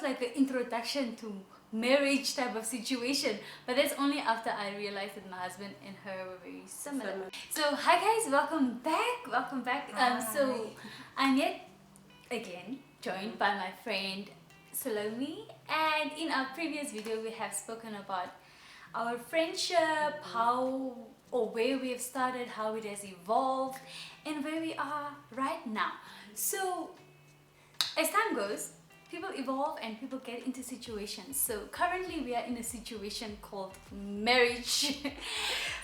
like an introduction to marriage type of situation, but that's only after I realized that my husband and her were very similar. So hi guys, welcome back. So I'm yet again joined by my friend Salome, and in our previous video we have spoken about our friendship, how or where we have started, how it has evolved, and where we are right now. So as time goes, people evolve and people get into situations. So currently we are in a situation called marriage.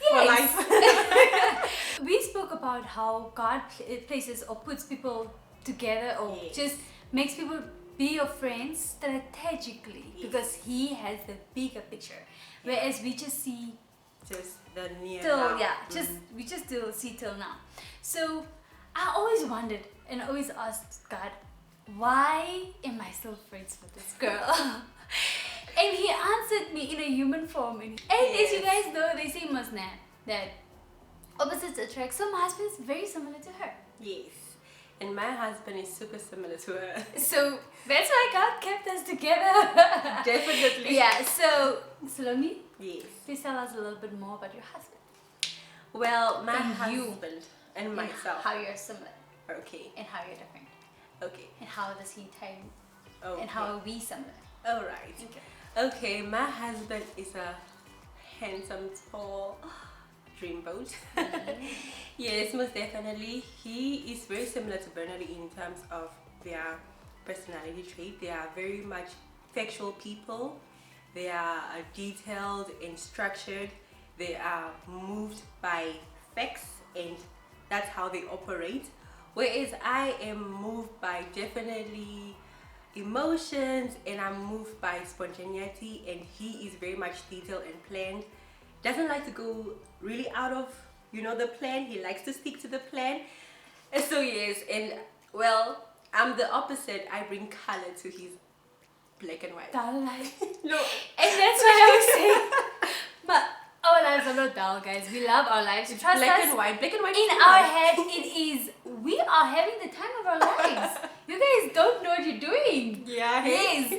For life. We spoke about how God places or puts people together, or just makes people be your friends strategically, because He has the bigger picture, whereas we just see just the near till now. we just still see till now. So I always wondered and always asked God, why am I still friends with this girl? And He answered me in a human form. And as you guys know, they say Masna, that opposites attract. So my husband is very similar to her. Yes. And my husband is super similar to her. So that's why God kept us together. Definitely. Yeah, so Salome, Yes. please tell us a little bit more about your husband. Well, my And you. husband and myself. How you're similar Okay. and how you're different. Okay. And how does he tie you? Okay. And how are we similar? Alright. Okay, my husband is a handsome, tall dreamboat. Yes, most definitely. He is very similar to Bernard in terms of their personality trait. They are very much factual people. They are detailed and structured. They are moved by facts, and that's how they operate. Whereas I am moved by definitely emotions, and I'm moved by spontaneity, and he is very much detailed and planned. Doesn't like to go really out of, the plan. He likes to stick to the plan. And so yes, and well, I'm the opposite. I bring color to his black and white. Dull life. No. And that's what I was saying. But our lives are not dull, guys. We love our lives. It's Trust black us. and white. Black and white. In is our fun. head, it is, we are having the time of our lives. You guys don't know what you're doing. Yeah. Yes.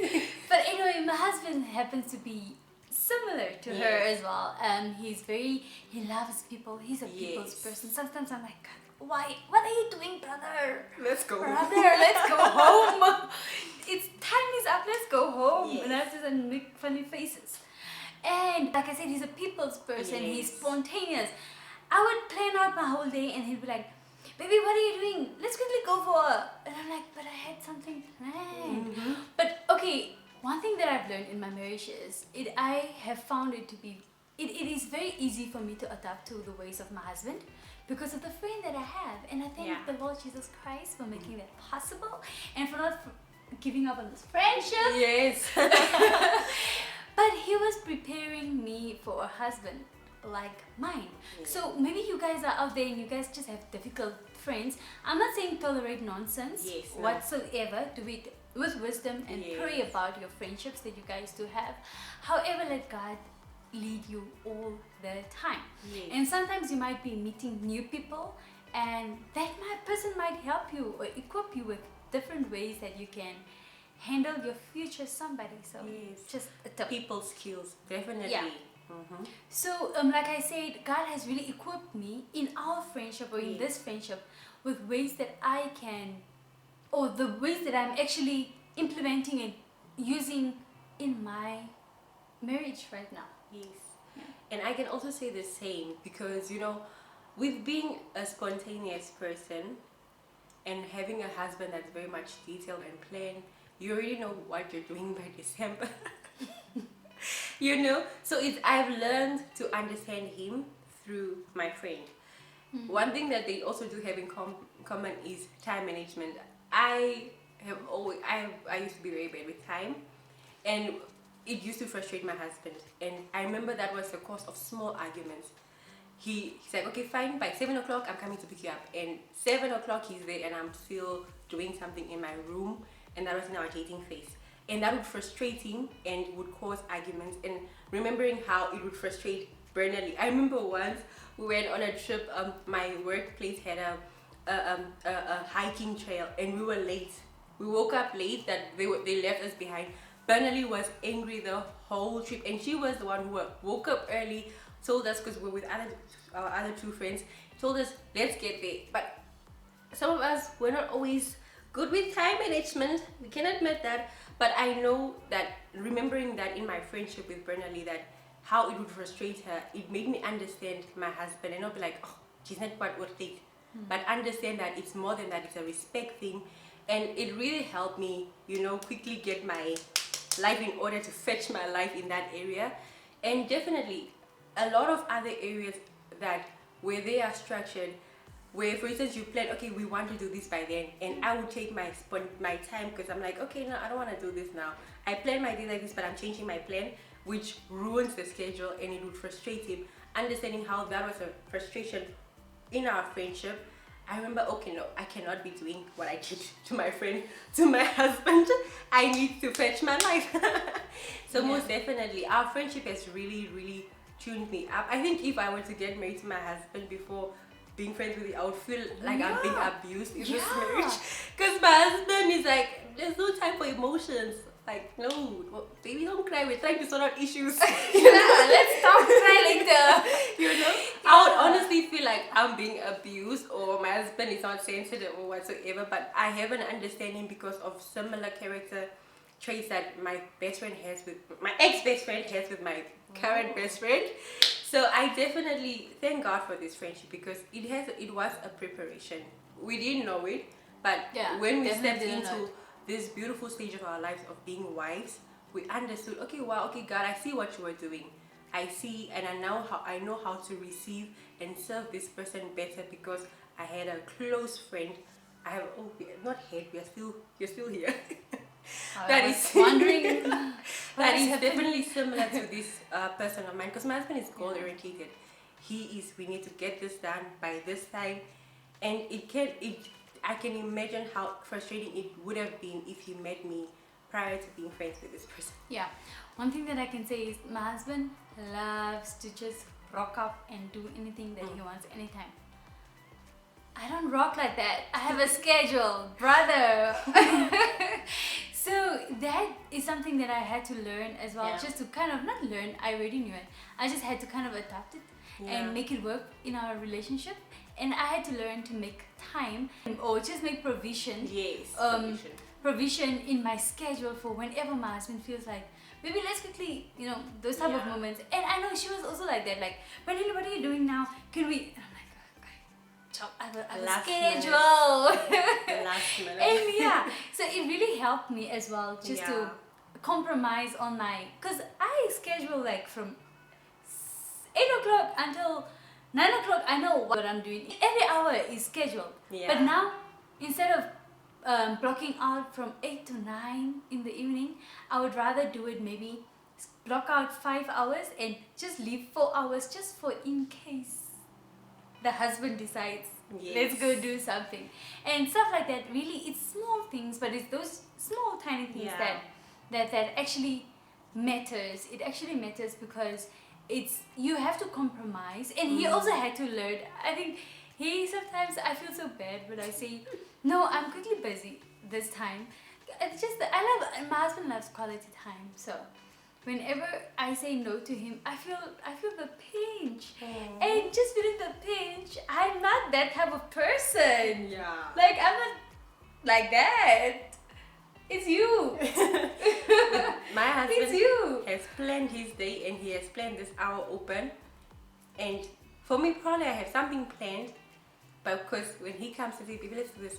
But anyway, my husband happens to be similar to her Yes. as well. He loves people. He's a people's Yes. person. Sometimes I'm like, God, why? What are you doing, brother? Let's go. Brother, let's go home. It's time is up. Let's go home. Yes. And I have to make funny faces. And like I said, he's a people's person. Yes. He's spontaneous. I would plan out my whole day, and he'd be like, "Baby, what are you doing? Let's quickly go for a..." And I'm like, "But I had something planned." But okay, one thing that I've learned in my marriage is I have found it to be it is very easy for me to adapt to the ways of my husband because of the friend that I have. And I thank the Lord Jesus Christ for making that possible, and for not giving up on this friendship. Yes. But He was preparing me for a husband like mine. So maybe you guys are out there and you guys just have difficult friends. I'm not saying tolerate nonsense whatsoever. Do it with wisdom and pray about your friendships that you guys do have. However, let God lead you all the time. And sometimes you might be meeting new people, and that person might help you or equip you with different ways that you can handle your future somebody. So just a tip. People skills, definitely. Yeah. So like I said, God has really equipped me in our friendship, or in this friendship, with ways that I can, or the ways that I'm actually implementing and using in my marriage right now. Yes. And I can also say the same, because with being a spontaneous person and having a husband that's very much detailed and planned, you already know what you're doing by December. So I've learned to understand him through my friend. One thing that they also do have in common is time management. I used to be very bad with time, and it used to frustrate my husband. And I remember that was the cause of small arguments. He's like, okay, fine, by 7 o'clock I'm coming to pick you up. And 7 o'clock he's there, and I'm still doing something in my room, and that was in our dating phase. And that would frustrate him and would cause arguments. And remembering how it would frustrate Bernally. I remember once we went on a trip. My workplace had a hiking trail, and we were late. We woke up late that they left us behind. Bernally was angry the whole trip, and she was the one who woke up early, told us, because we're with our other two friends, told us let's get there. But some of us were not always good with time management. We can admit that. But I know that, remembering that in my friendship with Bernally, that how it would frustrate her, it made me understand my husband and not be like, oh, she's not quite worth it. But understand that it's more than that, it's a respect thing. And it really helped me, quickly get my life in order to fetch my life in that area. And definitely a lot of other areas that where they are structured, where for instance you plan, okay, we want to do this by then, and I would take my time, because I'm like, okay, no, I don't want to do this now. I plan my day like this, but I'm changing my plan, which ruins the schedule, and it would frustrate him. Understanding how that was a frustration in our friendship, I remember, okay, no, I cannot be doing what I did to my friend, to my husband. I need to fetch my life. So most definitely, our friendship has really, really tuned me up. I think if I were to get married to my husband before being friends with you, I would feel like I'm being abused in this marriage. Because my husband is like, there's no time for emotions. Like, no, well, baby, don't cry. We're trying to sort out issues. Let's talk cry later. I would honestly feel like I'm being abused, or my husband is not sensitive or whatsoever. But I have an understanding because of similar character traits that my best friend has with my ex-best friend has with my current best friend. So I definitely thank God for this friendship, because it was a preparation. We didn't know it, but when we stepped into this beautiful stage of our lives of being wives, we understood, okay, wow, okay, God, I see what you were doing. I see, and I know how to receive and serve this person better, because I had a close friend. I have you're still here. That is wondering. That is definitely similar to this person of mine, because my husband is goal orientated. We need to get this done by this time, and I can imagine how frustrating it would have been if he met me prior to being friends with this person. Yeah, one thing that I can say is my husband loves to just rock up and do anything that he wants anytime. I don't rock like that. I have a schedule, brother. So that is something that I had to learn as well, just to kind of not learn, I already knew it. I just had to kind of adapt it and make it work in our relationship. And I had to learn to make time or just make provision. Yes, provision in my schedule for whenever my husband feels like, maybe let's quickly, those type of moments. And I know she was also like that, like, Bernally, what are you doing now? Can we? And I'm like, okay, I have a schedule. Last minute. And so it really helped me as well, just to compromise on because I schedule like from 8 o'clock until 9 o'clock. I know what I'm doing. Every hour is scheduled. But now, instead of blocking out from 8 to 9 in the evening, I would rather do it, maybe block out 5 hours and just leave 4 hours just for in case the husband decides let's go do something and stuff like that. Really, it's small things, but it's those small tiny things that actually matters. It actually matters, because you have to compromise, and he also had to learn. I think sometimes I feel so bad when I say no, I'm quickly busy this time. It's just that my husband loves quality time, so whenever I say no to him, I feel the pinch. And just feeling the pinch, I'm not that type of person. Like, I'm not like that. It's you. My husband has planned his day, and he has planned this hour open. And for me, probably I have something planned, but because when he comes to say, baby, let's do this,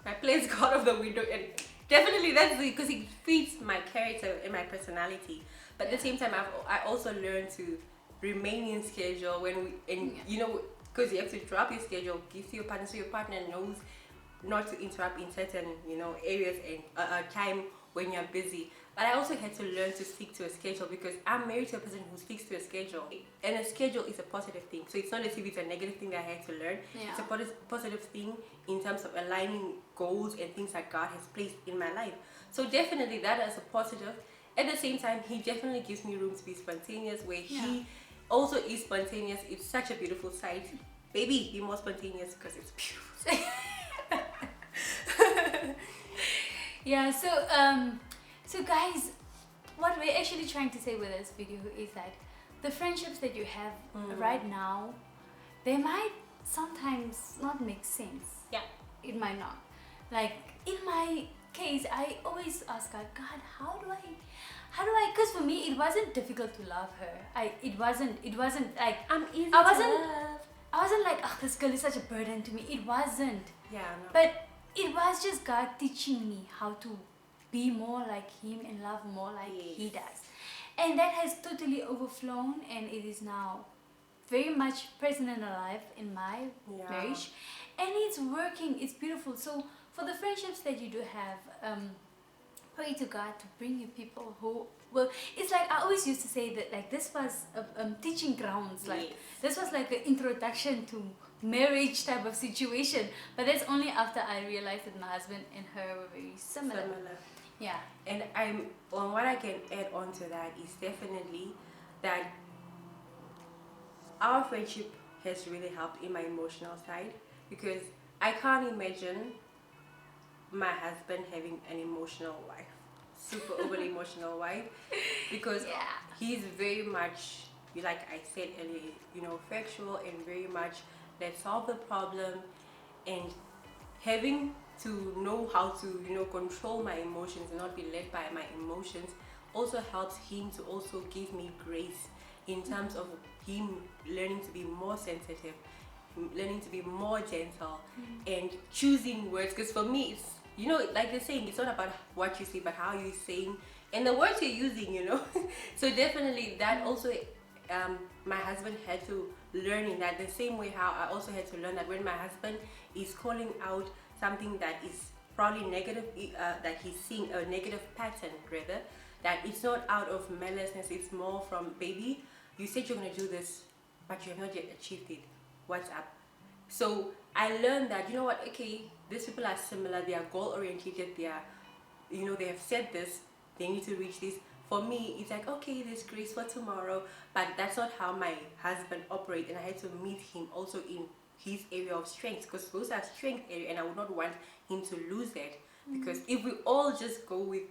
my plans go out of the window. And definitely that's because it fits my character and my personality. But at the same time, I also learned to remain in schedule because you have to drop your schedule, give to your partner, so your partner knows not to interrupt in certain areas and time when you're busy. But I also had to learn to stick to a schedule, because I'm married to a person who sticks to a schedule, and a schedule is a positive thing. So it's not as if it's a negative thing that I had to learn. It's a positive thing in terms of aligning goals and things that God has placed in my life. So definitely that is a positive. At the same time, he definitely gives me room to be spontaneous, where he also is spontaneous. It's such a beautiful sight. Baby, be more spontaneous, because it's beautiful. Yeah, so guys, what we're actually trying to say with this video is that the friendships that you have right now, they might sometimes not make sense. Yeah. It might not. Like in my case, I always ask God, how do I, because for me it wasn't difficult to love her. It wasn't like I'm easy I to wasn't love. I wasn't like, oh, this girl is such a burden to me. It wasn't. Yeah, no. But it was just God teaching me how to be more like Him and love more like He does. And that has totally overflown, and it is now very much present and alive in my marriage. And it's working, it's beautiful. So for the friendships that you do have, pray to God to bring you people who well, it's like I always used to say that like this was teaching grounds, like this was like the introduction to marriage type of situation, but that's only after I realized that my husband and her were very similar. Yeah. And I'm on what I can add on to that is definitely that our friendship has really helped in my emotional side, because I can't imagine my husband having an emotional wife, super overly emotional wife, because he's very much, like I said earlier, factual and very much let's solve the problem, and having to know how to control my emotions and not be led by my emotions also helps him to also give me grace in terms of him learning to be more sensitive, learning to be more gentle, and choosing words. Because for me, it's like they're saying, it's not about what you say but how you're saying and the words you're using. So definitely that also my husband had to learn in that, the same way how I also had to learn that when my husband is calling out something that is probably negative, that he's seeing a negative pattern rather, that it's not out of maliciousness, it's more from, baby, you said you're going to do this but you have not yet achieved it, what's up? So I learned that, okay, these people are similar, they are goal oriented, they are, they have said this, they need to reach this. For me, it's like, okay, there's grace for tomorrow, but that's not how my husband operates, and I had to meet him also in his area of strength, because those are strength area, and I would not want him to lose that, because if we all just go with,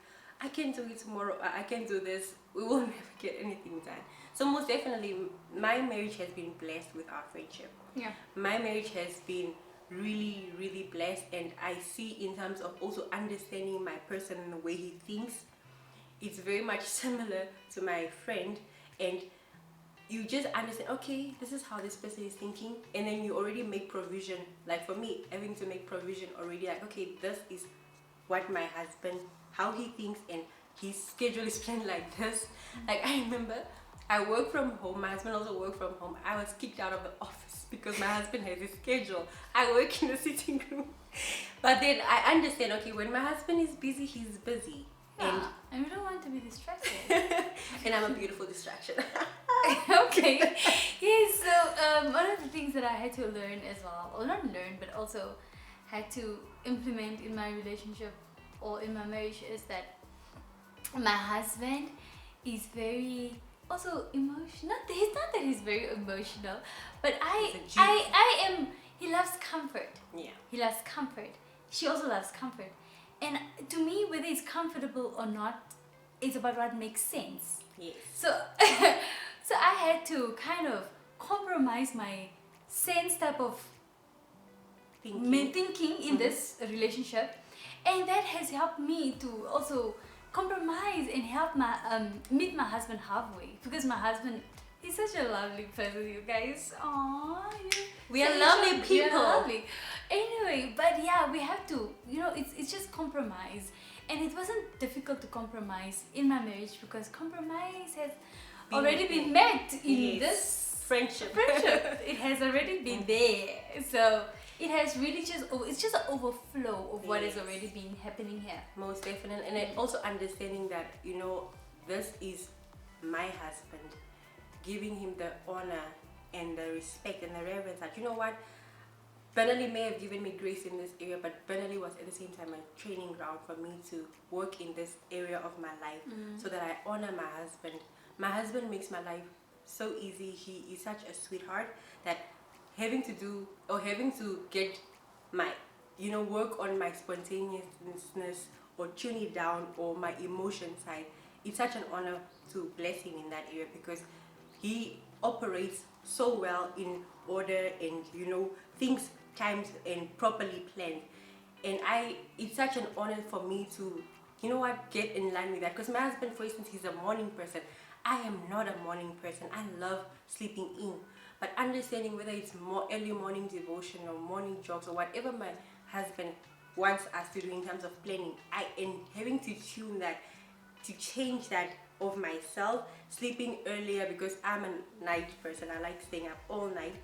I can do it tomorrow, I can do this, we will never get anything done. So most definitely, my marriage has been blessed with our friendship. Yeah. My marriage has been really, really blessed, and I see in terms of also understanding my person and the way he thinks, it's very much similar to my friend, and you just understand, okay, this is how this person is thinking, and then you already make provision. Like for me, having to make provision already, like, okay, this is what my husband, how he thinks, and his schedule is planned like this. Like I remember I work from home, my husband also worked from home. I was kicked out of the office because my husband has his schedule. I work in the sitting room. But then I understand, okay, when my husband is busy, he's busy. And we don't want to be distracted. And I'm a beautiful distraction. Okay. Yes, so one of the things that I had to learn as well, or not learn, but also had to implement in my relationship or in my marriage, is that my husband is very also emotional. It's not that he's very emotional, but I am, he loves comfort. Yeah. He loves comfort. She also loves comfort. And to me, whether it's comfortable or not, it's about what makes sense. Yes. So, so I had to kind of compromise my sense type of thinking in this relationship, and that has helped me to also compromise and help my meet my husband halfway, because my husband, he's such a lovely person, you guys. Aww, we are lovely people. We are lovely. Anyway, but yeah, we have to, it's just compromise, and it wasn't difficult to compromise in my marriage because compromise has already been met in this friendship. It has already been there, so it has really it's just an overflow of what has already been happening here. Most definitely. And then also understanding that, this is my husband, giving him the honor and the respect and the reverence that, what, Burnley may have given me grace in this area, but Burnley was at the same time a training ground for me to work in this area of my life, so that I honor my husband. My husband makes my life so easy. He is such a sweetheart that having to get my, work on my spontaneousness or tune it down, or my emotion side, it's such an honor to bless him in that area, because he operates so well in order, and things timed and properly planned. And it's such an honor for me to get in line with that, because my husband, for instance, he's a morning person. I am not a morning person. I love sleeping in, but understanding whether it's more early morning devotion or morning jogs or whatever my husband wants us to do in terms of planning, I am having to tune that, to change that of myself, sleeping earlier because I'm a night person. I like staying up all night.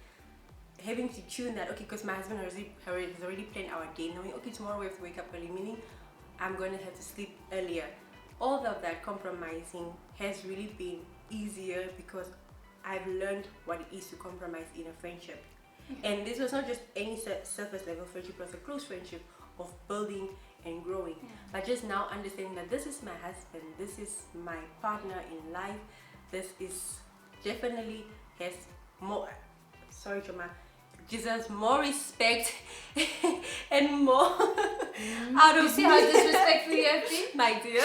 Having to tune that, okay, because my husband has already planned our day, knowing, okay, tomorrow we have to wake up early, meaning I'm going to have to sleep earlier. All of that compromising has really been easier because I've learned what it is to compromise in a friendship. And this was not just any surface level friendship, it was a close friendship of building and growing. But just now understanding that this is my husband, this is my partner in life, this is definitely has more, sorry Choma, deserves more respect and more out of you see how disrespectful you have been? my dear.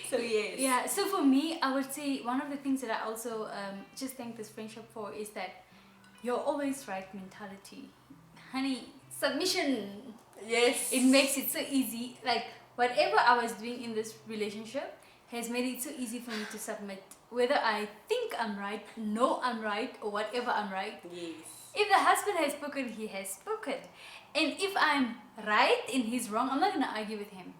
So yes. Yeah, so for me, I would say one of the things that I also just thank this friendship for is that you're always right mentality. Honey, submission. Yes. It makes it so easy. Like whatever I was doing in this relationship has made it so easy for me to submit. Whether I think I'm right, know I'm right, or whatever I'm right. Yes. If the husband has spoken, he has spoken. And if I'm right and he's wrong, I'm not going to argue with him.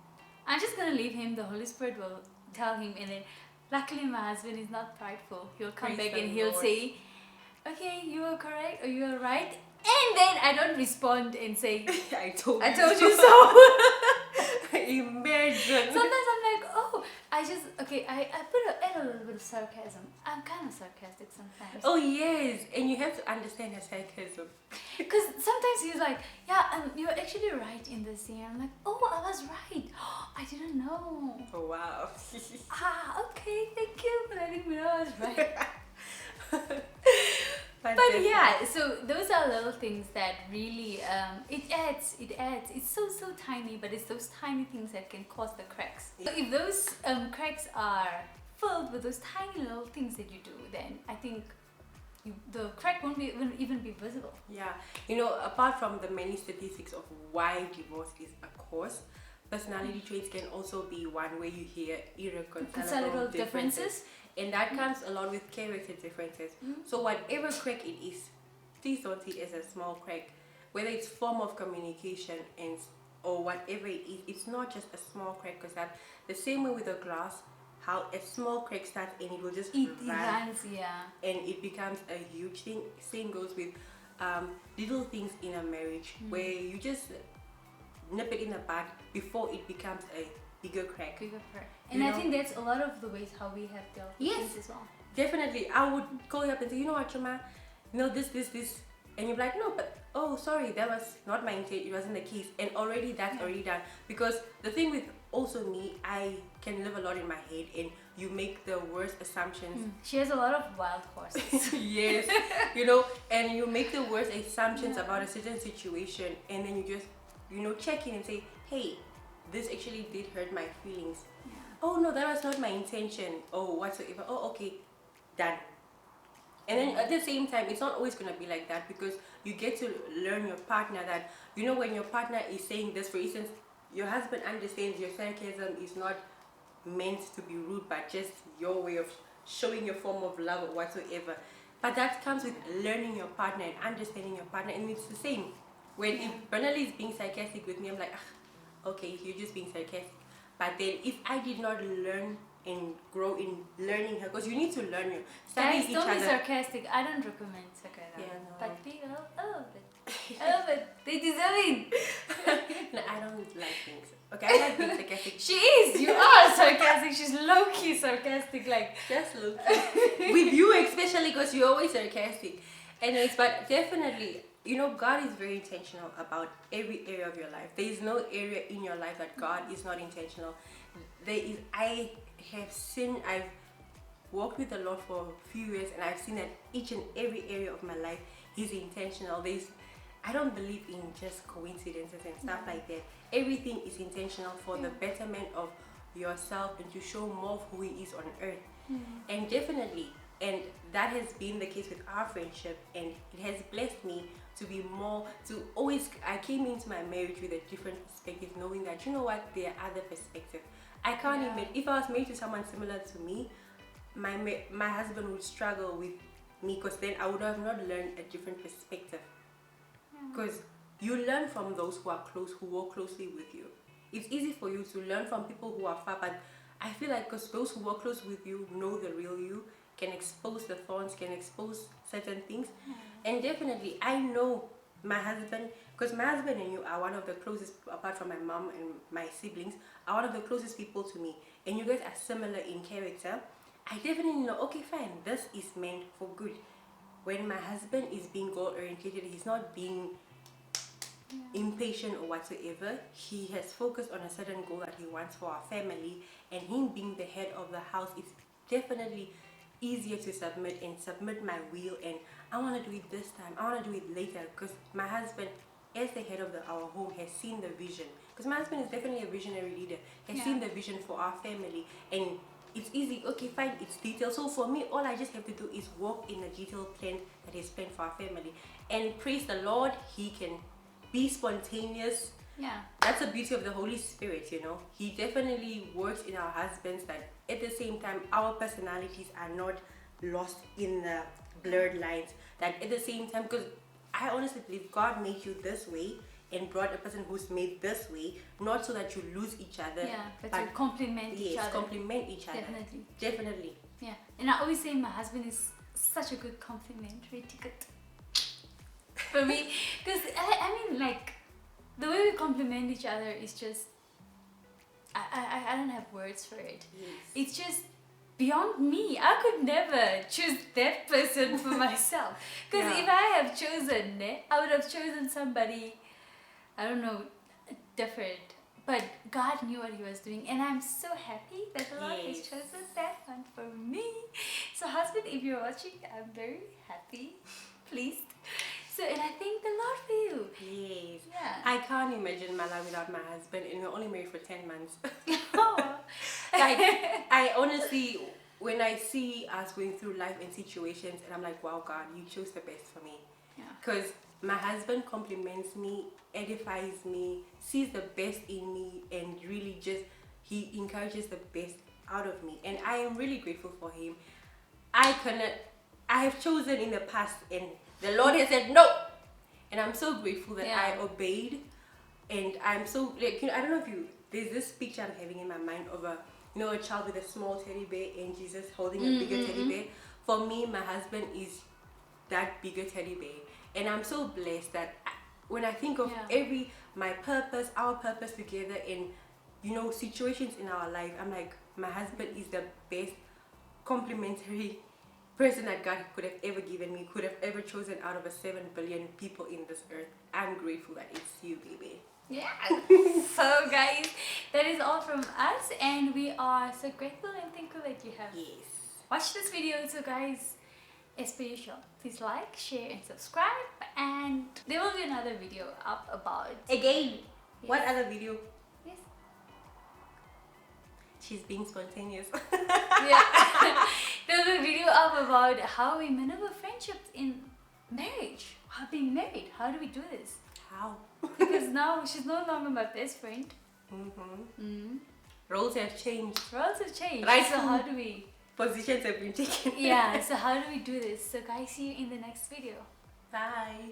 I'm just going to leave him. The Holy Spirit will tell him. And then luckily my husband is not prideful. He'll come Praise back and the he'll Lord. say, okay, you are correct or you are right. And then I don't respond and say, I told you so. Imagine. Sometimes I'm like, oh, I add a little bit of sarcasm. I'm kind of sarcastic sometimes. Oh yes, and you have to understand her sarcasm. Because sometimes he's like, yeah, you're actually right in this thing. I'm like, oh, I was right. I didn't know. Oh wow. Okay, thank you for letting me know I was right. But yeah, so those are little things that really, it adds. It's so tiny, but it's those tiny things that can cause the cracks. So if those cracks are filled with those tiny little things that you do, then I think the crack won't even be visible. Yeah, apart from the many statistics of why divorce is a cause, personality traits can also be one where you hear irreconcilable differences. And that comes along with character differences. So whatever crack it is, please don't see it as a small crack. Whether it's form of communication or whatever it is, it's not just a small crack, because that the same way with a glass, how a small crack starts and it will just runs, yeah. And it becomes a huge thing. Same goes with little things in a marriage where you just nip it in the bud before it becomes a bigger crack. And I think that's a lot of the ways how we have dealt with things as well. Definitely. I would call you up and say, you know what, Choma, this. And you're like, no, but, oh, sorry, that was not my intent. It wasn't the case. And already that's already done. Because the thing with also me, I can live a lot in my head and you make the worst assumptions. She has a lot of wild horses. Yes. And you make the worst assumptions about a certain situation, and then you just, check in and say, hey, this actually did hurt my feelings. Yeah. Oh no, that was not my intention. Oh, whatsoever. Oh, okay, done. And then at the same time, it's not always going to be like that, because you get to learn your partner that, when your partner is saying this, for instance, your husband understands your sarcasm is not meant to be rude, but just your way of showing your form of love or whatsoever. But that comes with learning your partner and understanding your partner. And it's the same. When if Bernali is being sarcastic with me, I'm like, okay, you're just being sarcastic. But then if I did not learn and grow in learning her, because you need to learn your study each don't other. be sarcastic. I don't recommend sarcasm. Yeah, no. But people, but they deserve it. No, I don't like things. Okay, I like being sarcastic. She is. You are sarcastic. She's low-key sarcastic. Like Just look. With you especially, because you're always sarcastic. Anyways, but definitely, God is very intentional about every area of your life. There is no area in your life that God is not intentional. I've walked with the Lord for a few years, and I've seen that each and every area of my life He's intentional. I don't believe in just coincidences and stuff like that. Everything is intentional for the betterment of yourself and to show more of who he is on earth. And definitely, and that has been the case with our friendship, and it has blessed me to be more, to always, I came into my marriage with a different perspective, knowing that, you know what, there are other perspectives. I can't even, if I was married to someone similar to me, my husband would struggle with me, because then I would have not learned a different perspective. Because you learn from those who are close, who work closely with you. It's easy for you to learn from people who are far, but I feel like because those who work close with you know the real you, can expose the thorns, can expose certain things. And definitely, I know my husband, because my husband and you are one of the closest, apart from my mom and my siblings, are one of the closest people to me. And you guys are similar in character. I definitely know, okay, fine, this is meant for good. When my husband is being goal oriented, he's not being impatient or whatsoever. He has focused on a certain goal that he wants for our family, and him being the head of the house, it's definitely easier to submit my will, and I want to do it this time, I want to do it later, because my husband, as the head of our home, has seen the vision. Because my husband is definitely a visionary leader. He has seen the vision for our family, and it's easy, okay, fine, it's detailed. So for me, all I just have to do is walk in a detailed plan that is planned for our family, and praise the Lord, he can be spontaneous. That's the beauty of the Holy Spirit, you know. He definitely works in our husbands, that at the same time our personalities are not lost in the blurred lines, that at the same time, because I honestly believe God made you this way and brought a person who's made this way, not so that you lose each other, but to complement each other. Complement each other. Definitely. Yeah, and I always say my husband is such a good complimentary ticket for me, because I mean, like, the way we compliment each other is just, I don't have words for it. It's just beyond me. I could never choose that person for myself, because if I have chosen, I would have chosen somebody, I don't know, different. But God knew what he was doing, and I'm so happy that the Lord has chosen that one for me. So husband, if you're watching, I'm very happy, pleased. So, and I thank the Lord for you. Yes. Yeah. I can't imagine my life without my husband, and we're only married for 10 months. Like, I honestly, when I see us going through life and situations, and I'm like, wow, God, you chose the best for me. Because my husband compliments me, edifies me, sees the best in me, and really just, he encourages the best out of me. And I am really grateful for him. I have chosen in the past, and the Lord has said no, and I'm so grateful that I obeyed. And I'm so, like, you know, I don't know if there's this picture I'm having in my mind of a child with a small teddy bear and Jesus holding a bigger teddy bear. For me, my husband is that bigger teddy bear, and I'm so blessed that when I think of my purpose, our purpose together, and situations in our life, I'm like, my husband is the best complementary person that God could have ever given me, could have ever chosen out of 7 billion people in this earth. I'm grateful that it's you, baby. Yeah. So guys, that is all from us, and we are so grateful and thankful that you have watched this video. So guys, as per usual, please like, share and subscribe, and there will be another video up about what other video? Yes, she's being spontaneous. There'll be a video up about how we maneuver friendships in marriage, how being married, how do we do this, how, because now she's no longer my best friend. Roles have changed, right? So how do we, positions have been taken. So how do we do this? So guys, see you in the next video. Bye.